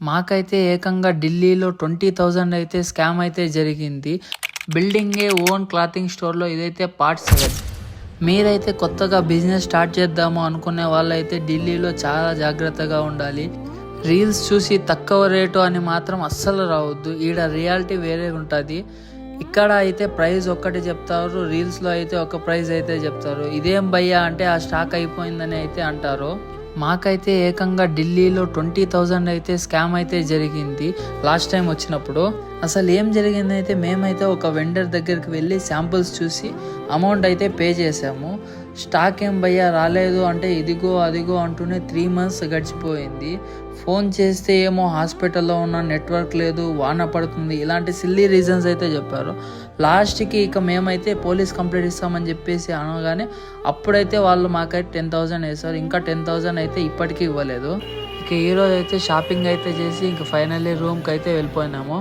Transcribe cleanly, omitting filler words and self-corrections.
మాకైతే ఏకంగా ఢిల్లీలో 20,000 అయితే స్కామ్ అయితే జరిగింది. బిల్డింగే ఓన్ క్లాతింగ్ స్టోర్లో ఇదైతే పార్ట్ 7. మీరైతే కొత్తగా బిజినెస్ స్టార్ట్ చేద్దాము అనుకునే వాళ్ళైతే ఢిల్లీలో చాలా జాగ్రత్తగా ఉండాలి. రీల్స్ చూసి తక్కువ రేటు అని మాత్రం అస్సలు రావద్దు. ఈడ రియాలిటీ వేరే ఉంటుంది. ఇక్కడ అయితే ప్రైస్ ఒక్కటి చెప్తారు, రీల్స్లో అయితే ఒక ప్రైస్ అయితే చెప్తారు. ఇదేం భయ్యా అంటే ఆ స్టాక్ అయిపోయిందని అయితే అంటారు. మాకైతే ఏకంగా ఢిల్లీలో 20,000 అయితే స్కామ్ అయితే జరిగింది లాస్ట్ టైం వచ్చినప్పుడు. అసలు ఏం జరిగిందైతే మేమైతే ఒక వెండర్ దగ్గరికి వెళ్ళి శాంపుల్స్ చూసి అమౌంట్ అయితే పే చేసాము. స్టాక్ ఏం భయ్యా రాలేదు అంటే ఇదిగో అదిగో అంటూనే 3 months గడిచిపోయింది. ఫోన్ చేస్తే ఏమో హాస్పిటల్లో ఉన్న నెట్వర్క్ లేదు, వాన పడుతుంది, ఇలాంటి సిల్లీ రీజన్స్ అయితే చెప్పారు. లాస్ట్కి ఇక మేమైతే పోలీస్ కంప్లైంట్ ఇస్తామని చెప్పేసి అనగానే అప్పుడైతే వాళ్ళు మాకైతే 10,000 వేశారు. ఇంకా 10,000 అయితే ఇప్పటికీ ఇవ్వలేదు. ఇక ఈరోజు అయితే షాపింగ్ అయితే చేసి ఇంక ఫైనల్లీ రూమ్కి అయితే వెళ్ళిపోయినాము.